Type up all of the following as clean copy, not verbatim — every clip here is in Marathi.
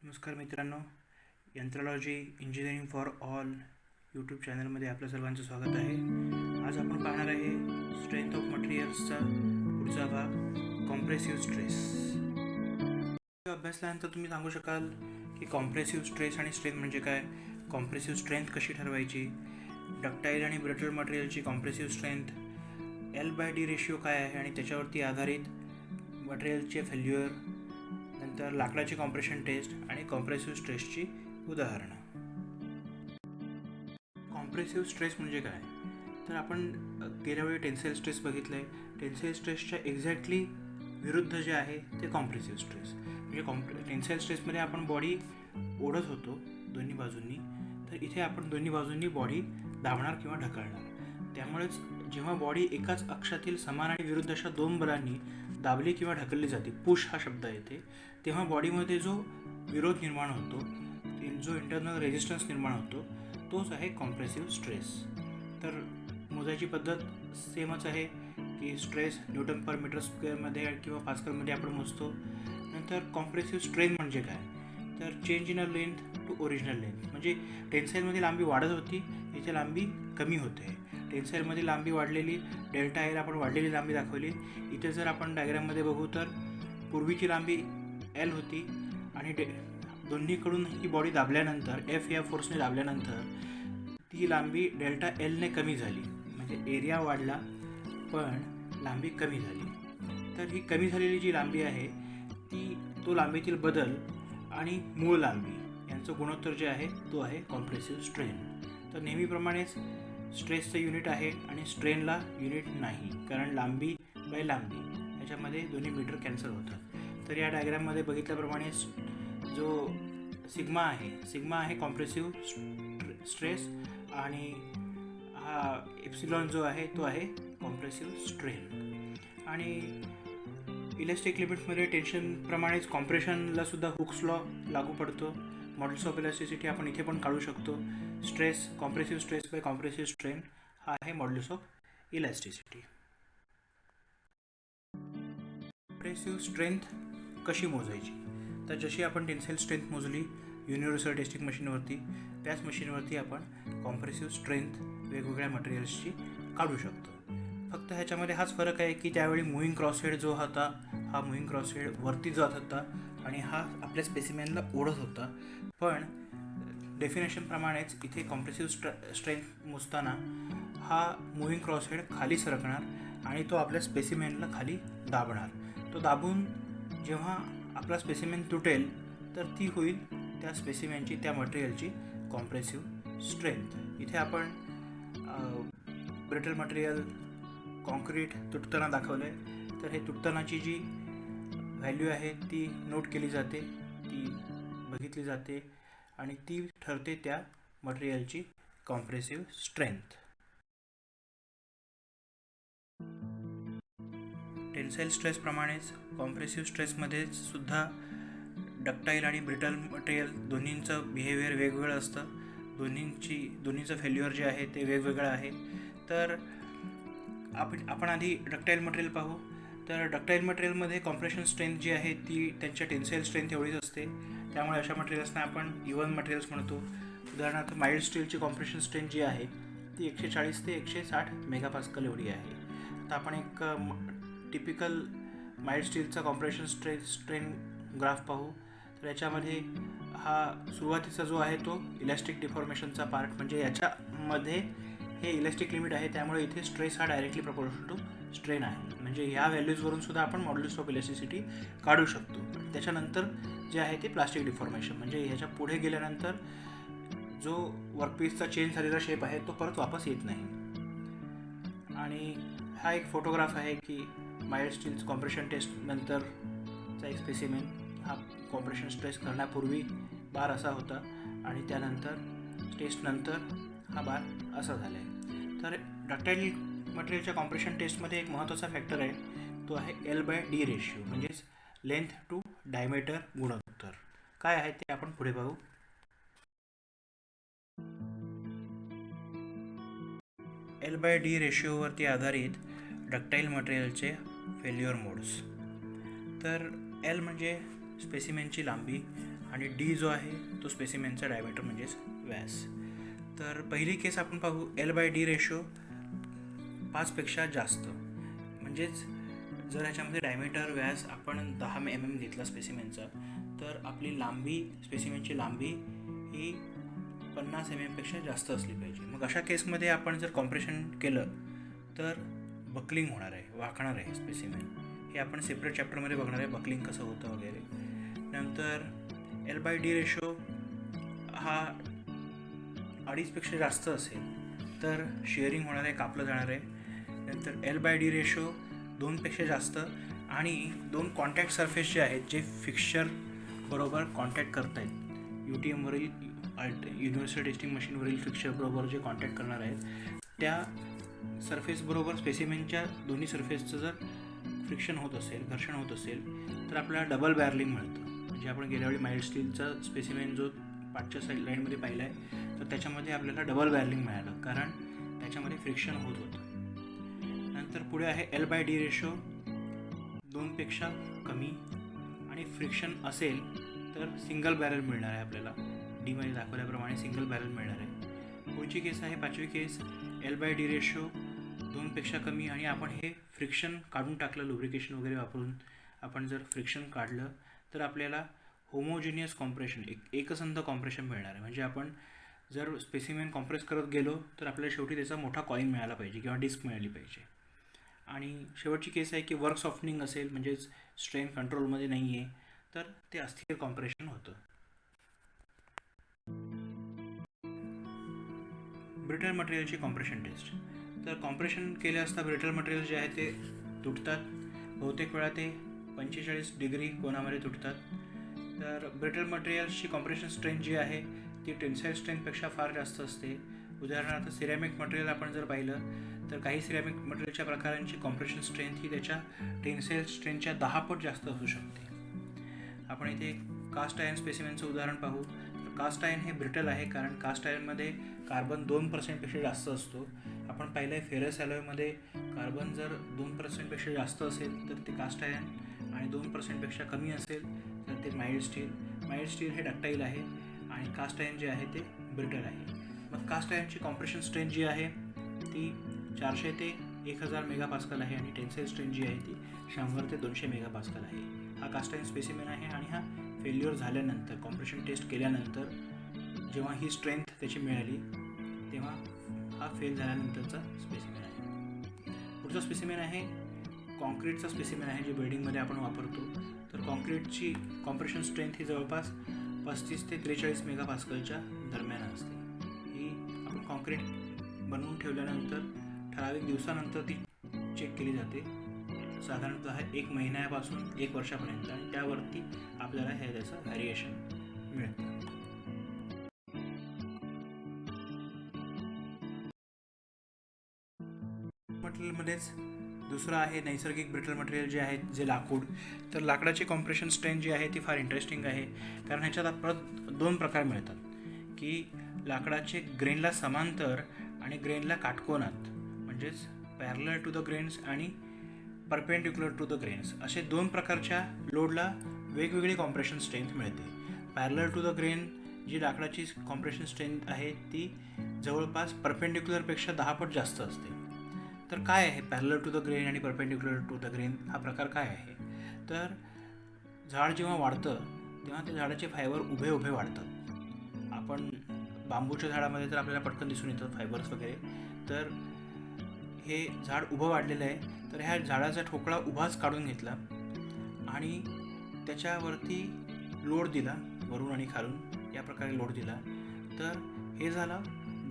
नमस्कार मित्रांनो, यंत्रॉलॉजी इंजिनिअरिंग फॉर ऑल यूट्यूब चॅनलमध्ये आपलं सर्वांचं स्वागत आहे. आज आपण पाहणार आहे स्ट्रेंथ ऑफ मटेरियल्सचा पुढचा भाग, कॉम्प्रेसिव्ह स्ट्रेस. अभ्यासल्यानंतर तुम्ही सांगू शकाल की कॉम्प्रेसिव्ह स्ट्रेस आणि स्ट्रेंथ म्हणजे काय, कॉम्प्रेसिव्ह स्ट्रेंथ कशी ठरवायची, डक्टाईल आणि ब्रिटल मटेरियलची कॉम्प्रेसिव्ह स्ट्रेंथ, L/D रेशिओ काय आहे आणि त्याच्यावरती आधारित मटेरियलचे फेल्युअर, नंतर लाकडाची कॉम्प्रेशन टेस्ट आणि कॉम्प्रेसिव्ह स्ट्रेसची उदाहरणं. कॉम्प्रेसिव्ह स्ट्रेस म्हणजे काय, तर आपण गेल्या वेळी टेन्साईल स्ट्रेस बघितलं आहे. टेन्साईल स्ट्रेसच्या एक्झॅक्टली विरुद्ध जे आहे ते कॉम्प्रेसिव्ह स्ट्रेस. म्हणजे टेन्साईल स्ट्रेसमध्ये आपण बॉडी ओढत होतो दोन्ही बाजूंनी, तर इथे आपण दोन्ही बाजूंनी बॉडी दाबणार किंवा ढकलणार. त्यामुळेच जेव्हा बॉडी एकाच अक्षातील समान आणि विरुद्ध अशा दोन बलांनी दाबली किंवा ढकलली जाते, पुश हा शब्द येते, तेव्हा बॉडीमध्ये जो विरोध निर्माण होतो, जो इंटरनल रेजिस्टन्स निर्माण होतो, तोच आहे कॉम्प्रेसिव्ह स्ट्रेस. तर मोजायची पद्धत सेमच आहे की स्ट्रेस न्यूटन पर मीटर स्क्वेअरमध्ये किंवा पास्कलमध्ये आपण मोजतो. नंतर कॉम्प्रेसिव्ह स्ट्रेंथ म्हणजे काय, तर change in a length to original length. म्हणजे टेन्साईलमध्ये लांबी वाढत होती, इथे लांबी कमी होते. टेन्साईलमध्ये लांबी वाढलेली, डेल्टा एल आपण वाढलेली लांबी दाखवली. इथे जर आपण डायग्राममध्ये बघू तर पूर्वीची लांबी एल होती आणि दोन्हीकडून ही बॉडी दाबल्यानंतर, एफ या फोर्सने दाबल्यानंतर ती लांबी डेल्टा एलने कमी झाली. म्हणजे एरिया वाढला पण लांबी कमी झाली. तर ही कमी झालेली जी लांबी आहे तो लांबीतील बदल आणि मूळ लांबी यांचं गुणोत्तर जे आहे तो आहे कॉम्प्रेसिव्ह स्ट्रेन. तर नेहमीप्रमाणेच स्ट्रेसचं युनिट आहे आणि स्ट्रेनला युनिट नाही, कारण लांबी बाय लांबी ह्याच्यामध्ये दोन्ही मीटर कॅन्सल होतात. तर या डायग्राममध्ये बघितल्याप्रमाणे जो सिग्मा आहे कॉम्प्रेसिव्ह स्ट्रेस आणि हा एप्सिलॉन जो आहे तो आहे कॉम्प्रेसिव्ह स्ट्रेन. आणि इलेस्टिक लिमिट्समध्ये टेन्शनप्रमाणेच कॉम्प्रेशनला सुद्धा हुक्स लॉ लागू पडतो. मॉड्युलस ऑफ इलास्टिसिटी आपण इथे पण काढू शकतो. Stress, compressive stress by compressive strain हा आहे modulus of elasticity. Compressive strength कशी मोजायची, तर जशी आपण टेन्साईल स्ट्रेंथ मोजली युनिव्हर्सल टेस्टिंग मशीनवरती, त्याच मशीनवरती आपण कॉम्प्रेसिव्ह स्ट्रेंथ वेगवेगळ्या मटेरियल्सची काढू शकतो. फक्त ह्याच्यामध्ये हाच फरक आहे की त्यावेळी मूव्हिंग क्रॉसहेड जो होता, हा मूव्हिंग क्रॉसहेड वरती जात होता आणि हा आपल्या स्पेसिमेनला ओढत होता. पण डेफिनेशनप्रमाणेच इथे कॉम्प्रेसिव्ह स्ट्रेंथ मोजताना हा मूव्हिंग क्रॉसहेड खाली सरकणार आणि तो आपल्या स्पेसिमेनला खाली दाबणार. तो दाबून जेव्हा आपला स्पेसिमेन तुटेल तर ती होईल त्या स्पेसिमेनची, त्या मटेरियलची कॉम्प्रेसिव्ह स्ट्रेंथ. इथे आपण ब्रिटल मटेरियल कॉन्क्रीट तुटताना दाखवलं आहे. तर हे तुटतानाची जी व्हॅल्यू आहे ती नोट केली जाते, ती बघितली जाते आणि ती ठरते त्या मटेरियलची कॉम्प्रेसिव्ह स्ट्रेंथ. टेन्साईल स्ट्रेसप्रमाणेच कॉम्प्रेसिव्ह स्ट्रेसमध्ये सुद्धा डक्टाईल आणि ब्रिटल मटेरियल दोन्हींचं बिहेवियर वेगवेगळं असतं. दोन्हींचं फेल्युअर जे आहे ते वेगवेगळं आहे. तर आपण आधी डक्टाईल मटेरियल पाहू. तर डक्टाईल मटेरियलमध्ये कॉम्प्रेशन स्ट्रेंथ जी आहे ती त्यांच्या टेन्साईल स्ट्रेंथ एवढीच असते. त्यामुळे अशा मटेरियल्सना आपण इव्हन मटेरियल्स म्हणतो. उदाहरणार्थ माइल्ड स्टीलची कॉम्प्रेशन स्ट्रेंथ जी आहे ती 140 ते 160 मेगापास्कल एवढी आहे. आता आपण एक टिपिकल माइल्ड स्टीलचा कॉम्प्रेशन स्ट्रेन ग्राफ पाहू. तर याच्यामध्ये हा सुरुवातीचा जो आहे तो इलास्टिक डिफॉर्मेशनचा पार्ट, म्हणजे याच्यामध्ये हे इलास्टिक लिमिट आहे, त्यामुळे इथे स्ट्रेस हा डायरेक्टली प्रपोर्शनल टू स्ट्रेन आहे. म्हणजे ह्या व्हॅल्यूजवरून सुद्धा आपण मॉड्युलस ऑफ इलास्टिसिटी काढू शकतो. त्याच्यानंतर जे आहे ते प्लास्टिक डिफॉर्मेशन, म्हणजे ह्याच्या पुढे गेल्यानंतर जो वर्कपीसचा चेंज झालेला शेप आहे तो परत वापस येत नाही. आणि हा एक फोटोग्राफ आहे की माइल्ड स्टील्स कॉम्प्रेशन टेस्ट नंतरचा एक स्पेसिमेन. हा कॉम्प्रेशन स्ट्रेस करण्यापूर्वी बार असा होता आणि त्यानंतर टेस्टनंतर हा बार असा झाला आहे. तर डक्टाईल मटेरियलच्या कॉम्प्रेशन टेस्टमध्ये एक महत्त्वाचा फॅक्टर आहे, तो आहे L/D रेशिओ, म्हणजेच लेंथ टू डायमीटर गुणोत्तर. काय आहे ते आपण पुढे पाहू. L/D रेशिओवरती आधारित डक्टाईल मटेरियलचे फेल्युअर मोड्स. तर एल म्हणजे स्पेसिमेनची लांबी आणि डी जो आहे तो स्पेसिमेनचा डायमीटर म्हणजेच व्यास. तर पहिली केस आपण पाहू, L/D रेशो 5पेक्षा जास्त. म्हणजेच जर ह्याच्यामध्ये डायमीटर व्यास आपण 10 mm घेतला स्पेसिमेनचा, तर आपली लांबी, स्पेसिमेनची लांबी ही 50 mm जास्त असली पाहिजे. मग अशा केसमध्ये आपण जर कॉम्प्रेशन केलं तर बकलिंग होणार आहे, वाकणार आहे स्पेसिमेन. हे आपण सेपरेट चॅप्टरमध्ये बघणार आहे, बकलिंग कसं होतं वगैरे. नंतर L/D रेशो हा 2.5पेक्षा जास्त असेल तर शेअरिंग होणार आहे, कापलं जाणार आहे. नंतर L/D रेशो 2पेक्षा जास्त आणि 2 कॉन्टॅक्ट सरफेस जे आहेत, जे फिक्स्चर बरोबर कॉन्टॅक्ट करत आहेत, UTMवरील युनिव्हर्सल टेस्टिंग मशीनवरील फिक्स्चरबरोबर जे कॉन्टॅक्ट करणार आहेत, त्या सरफेसबरोबर स्पेसिमेनच्या दोन्ही सरफेसचं जर फ्रिक्शन होत असेल, घर्षण होत असेल, तर आपल्याला डबल बॅरलिंग मिळतं. म्हणजे आपण गेल्या वेळी माइल्ड स्टीलचा स्पेसिमेन जो पाठच्या लाईनमध्ये पाहिला आहे, तर त्याच्यामध्ये आपल्याला डबल बॅरलिंग मिळालं, कारण त्याच्यामध्ये फ्रिक्शन होत होतं. नंतर पुढे आहे L/D रेशो 2पेक्षा कमी आणि फ्रिक्शन असेल तर सिंगल बॅरल मिळणार आहे आपल्याला. डीमध्ये दाखवल्याप्रमाणे सिंगल बॅरल मिळणार आहे. पुढची केस आहे 5वी केस, L/D रेशो 2पेक्षा कमी आणि आपण हे फ्रिक्शन काढून टाकलं, लुब्रिकेशन वगैरे वापरून आपण जर फ्रिक्शन काढलं तर आपल्याला होमोजिनियस कॉम्प्रेशन, एकसंध कॉम्प्रेशन मिळणार आहे. म्हणजे आपण जर स्पेसिमेन कॉम्प्रेस करत गेलो तर आपल्याला शेवटी त्याचा मोठा कॉइन मिळाला पाहिजे किंवा डिस्क मिळाली पाहिजे. आणि शेवटची केस आहे की वर्क सॉफ्टनिंग असेल, म्हणजेच स्ट्रेन कंट्रोलमध्ये नाही आहे, तर ते अस्थिर कॉम्प्रेशन होतं. ब्रिटल मटेरियलची कॉम्प्रेशन टेस्ट. तर कॉम्प्रेशन केले असता ब्रिटल मटेरियल जे आहे ते तुटतात. बहुतेक वेळा ते 45 डिग्री कोनामध्ये तुटतात. तर ब्रिटल मटेरियल्सची कॉम्प्रेशन स्ट्रेंथ जी आहे ती टेन्साईल स्ट्रेंथपेक्षा फार जास्त असते. उदाहरणार्थ सिरॅमिक मटेरियल आपण जर पाहिलं तर काही सिरॅमिक मटेरियलच्या प्रकारांची कॉम्प्रेशन स्ट्रेंथ ही त्याच्या टेन्साईल स्ट्रेंथच्या 10 पट जास्त असू शकते. आपण इथे कास्ट आयर्न स्पेसिमेनचं उदाहरण पाहू. तर कास्ट आयर्न हे ब्रिटल आहे, कारण कास्ट आयर्नमध्ये कार्बन 2%पेक्षा जास्त असतो. आपण पाहिलं आहे फेरस ॲलॉयमध्ये कार्बन जर 2%पेक्षा जास्त असेल तर ते कास्ट आयर्न आणि 2%पेक्षा कमी असेल तर ते माइल्ड स्टील. माइल्ड स्टील हे डक्टाईल आहे आणि कास्ट आयर्न जे आहे ते ब्रिटल आहे. मग कास्ट आयर्नची कॉम्प्रेशन स्ट्रेंथ जी आहे ती 400 ते 1000 मेगापास्कल आहे आणि टेन्साईल स्ट्रेंथ जी आहे ती 100 ते 200 मेगापास्कल आहे. हा कास्ट आयर्न स्पेसिमेन आहे आणि हा फेल्युअर झाल्यानंतर, कॉम्प्रेशन टेस्ट केल्यानंतर जेव्हा ही स्ट्रेंथ त्याची मिळाली तेव्हा हा फेल झाल्यानंतरचा स्पेसिमेन आहे. पुढचा स्पेसिमेन आहे कॉन्क्रीटचा स्पेसिमेन आहे, जे बिल्डिंगमध्ये आपण वापरतो. तर कॉन्क्रीटची कॉम्प्रेशन स्ट्रेंथ ही जवळपास 35 ते 43 मेगापास्कलच्या दरम्यान असते. ही आपण कॉन्क्रीट बनवून ठेवल्यानंतर ठराविक दिवसानंतर ती चेक केली जाते, साधारणतः 1 महिन्यापासून 1 वर्षापर्यंत, आणि त्यावरती आपल्याला हे त्याचं व्हॅरिएशन मिळतं. मटेरियलमध्येच दुसरं आहे नैसर्गिक ब्रिटल मटेरियल जे आहे, जे लाकूड. तर लाकडाची कॉम्प्रेशन स्ट्रेंथ जी आहे ती फार इंटरेस्टिंग आहे, कारण ह्याच्यात परत 2 प्रकार मिळतात की लाकडाचे ग्रेनला समांतर आणि ग्रेनला काटकोनात, म्हणजेच पॅरलल टू द ग्रेन्स आणि परपेंडिक्युलर टू द ग्रेन्स, असे 2 प्रकारच्या लोडला वेगवेगळी कॉम्प्रेशन स्ट्रेंथ मिळते. पॅरलल टू द ग्रेन जी लाकडाची कॉम्प्रेशन स्ट्रेंथ आहे ती जवळपास परपेंडिक्युलरपेक्षा 10 पट जास्त असते. तर काय आहे पॅरलल टू द ग्रेन आणि परपेंडिक्युलर टू द ग्रेन, हा प्रकार काय आहे? तर झाड जेव्हा वाढतं तेव्हा त्या झाडाचे फायबर उभे उभे वाढतात. आपण बांबूच्या झाडामध्ये तर आपल्याला पटकन दिसून येतात फायबर्स वगैरे. तर हे झाड उभं वाढलेलं आहे, तर ह्या झाडाचा ठोकळा उभाच काढून घेतला आणि त्याच्यावरती लोड दिला, वरून आणि खालून या प्रकारे लोड दिला, तर हे झालं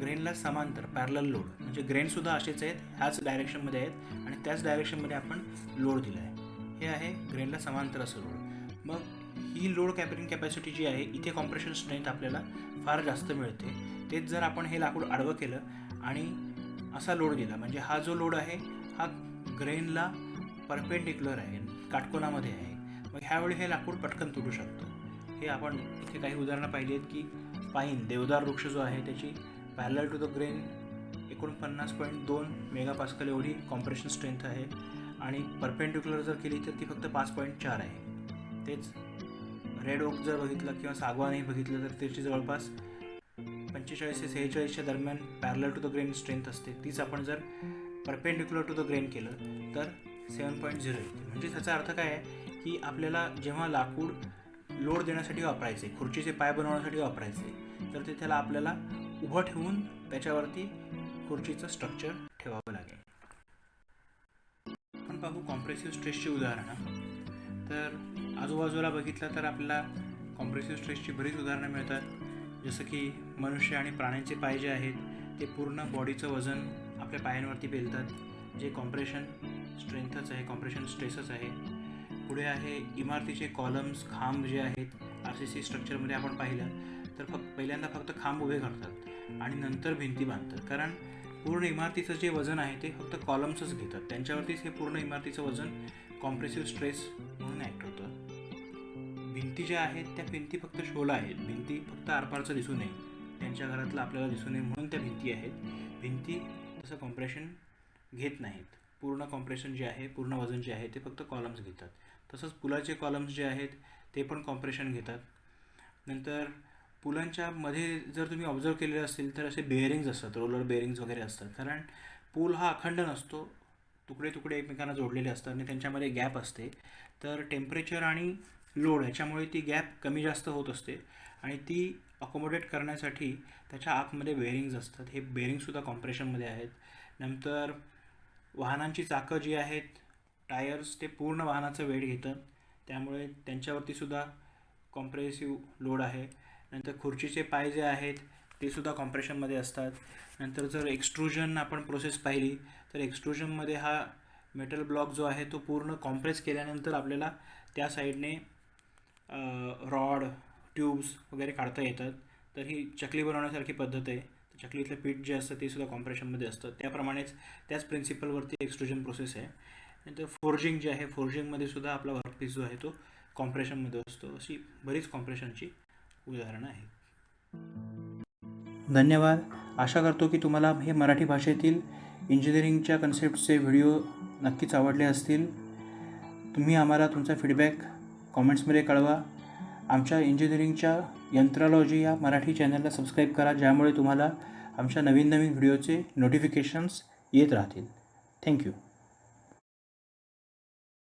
ग्रेनला समांतर पॅरलल लोड. म्हणजे ग्रेनसुद्धा असेच आहेत, ह्याच डायरेक्शनमध्ये आहेत आणि त्याच डायरेक्शनमध्ये आपण लोड दिला आहे. हे आहे ग्रेनला समांतर असं लोड. मग ही लोड कॅपरिंग कॅपॅसिटी जी आहे, इथे कॉम्प्रेशन स्ट्रेंथ आपल्याला फार जास्त मिळते. तेच जर आपण हे लाकूड आडवं केलं आणि असा लोड दिला, म्हणजे हा जो लोड आहे हा ग्रेनला परपेंडिक्युलर आहे, काटकोनामध्ये आहे, मग ह्यावेळी हे लाकूड पटकन तुटू शकतं. हे आपण इथे काही उदाहरणं पाहिली आहेत की पाईन, देवदार वृक्ष जो आहे त्याची parallel to the grain 49.2 megapascal एवढी कॉम्प्रेशन स्ट्रेंथ आहे आणि परपेंडिक्युलर जर केली तर ती फक्त 5.4 आहे. तेच रेड ओक जर बघितलं किंवा सागवानही बघितलं तर त्याची जवळपास 45 ते 46च्या दरम्यान parallel to the grain strength असते. तीच आपण जर परपेंडिक्युलर टू द ग्रेन केलं तर 7.0 येते. म्हणजे त्याचा अर्थ काय आहे की आपल्याला जेव्हा लाकूड लोड देण्यासाठी वापरायचे, खुर्चीचे पाय बनवण्यासाठी वापरायचे, तर ते त्याला आपल्याला उभं ठेवून त्याच्यावरती खुर्चीचं स्ट्रक्चर ठेवावं लागेल. आपण पाहू कॉम्प्रेसिव्ह स्ट्रेसची उदाहरणं. तर आजूबाजूला बघितलं तर आपल्याला कॉम्प्रेसिव्ह स्ट्रेसची बरीच उदाहरणं मिळतात. जसं की मनुष्य आणि प्राण्यांचे पाय जे आहेत ते पूर्ण बॉडीचं वजन आपल्या पायांवरती पेलतात, जे कॉम्प्रेशन स्ट्रेंथच आहे, कॉम्प्रेशन स्ट्रेसच आहे. पुढे आहे इमारतीचे कॉलम्स, खांब जे आहेत RCC स्ट्रक्चरमध्ये आपण पाहिलं तर पहिल्यांदा फक्त खांब उभे करतात आणि नंतर भिंती बांधतात, कारण पूर्ण इमारतीचं जे वजन आहे ते फक्त कॉलम्सच घेतात, त्यांच्यावरतीच हे पूर्ण इमारतीचं वजन कॉम्प्रेसिव्ह स्ट्रेस म्हणून ॲक्ट होतं. भिंती ज्या आहेत त्या भिंती फक्त शोला आहेत, भिंती फक्त आरपारचं दिसू नये, त्यांच्या घरातलं आपल्याला दिसू नये म्हणून त्या भिंती आहेत. भिंती तसं कॉम्प्रेशन घेत नाहीत, पूर्ण कॉम्प्रेशन जे आहे, पूर्ण वजन जे आहे ते फक्त कॉलम्स घेतात. तसंच पुलाचे कॉलम्स जे आहेत ते पण कॉम्प्रेशन घेतात. नंतर पुलांच्या मध्ये जर तुम्ही ऑब्झर्व केलेले असतील तर असे बेअरिंग्ज असतात, रोलर बेअरिंग्ज वगैरे असतात, कारण पूल हा अखंड नसतो, तुकडे तुकडे एकमेकांना जोडलेले असतात आणि त्यांच्यामध्ये गॅप असते. तर टेम्परेचर आणि लोड ह्याच्यामुळे ती गॅप कमी जास्त होत असते आणि ती अकोमोडेट करण्यासाठी त्याच्या आतमध्ये बेअरिंग्ज असतात. हे बेअरिंगसुद्धा कॉम्प्रेशनमध्ये आहेत. नंतर वाहनांची चाकं जी आहेत, टायर्स, ते पूर्ण वाहनाचं वेट घेतात, त्यामुळे त्यांच्यावरतीसुद्धा कॉम्प्रेसिव्ह लोड आहे. नंतर खुर्चीचे पाय जे आहेत ते सुद्धा कॉम्प्रेशनमध्ये असतात. नंतर जर एक्स्ट्रुजन आपण प्रोसेस पाहिली तर एक्स्ट्रुजनमध्ये हा मेटल ब्लॉक जो आहे तो पूर्ण कॉम्प्रेस केल्यानंतर आपल्याला त्या साईडने रॉड, ट्यूब्स वगैरे काढता येतात. तर ही चकली बनवण्यासारखी पद्धत आहे. चकलीतलं पीठ जे असतं ते सुद्धा कॉम्प्रेशनमध्ये असतं. त्याप्रमाणेच त्याच प्रिन्सिपलवरती एक्स्ट्रुजन प्रोसेस आहे. नंतर फोर्जिंग जे आहे, फोर्जिंगमध्ये सुद्धा आपला वर्कपीस जो आहे तो कॉम्प्रेशनमध्ये असतो. अशी बरीच कॉम्प्रेशनची उदाहरणं आहेत. धन्यवाद. आशा करतो की तुम्हाला हे मराठी भाषेतील इंजिनिअरिंगच्या कन्सेप्टचे व्हिडिओ नक्कीच आवडले असतील. तुम्ही आम्हाला तुमचा फीडबॅक कॉमेंट्समध्ये कळवा. आमच्या इंजिनिअरिंगच्या यंत्रॉलॉजी या मराठी चॅनलला सबस्क्राईब करा, ज्यामुळे तुम्हाला आमच्या नवीन व्हिडिओचे नोटिफिकेशन्स येत राहतील. थँक्यू.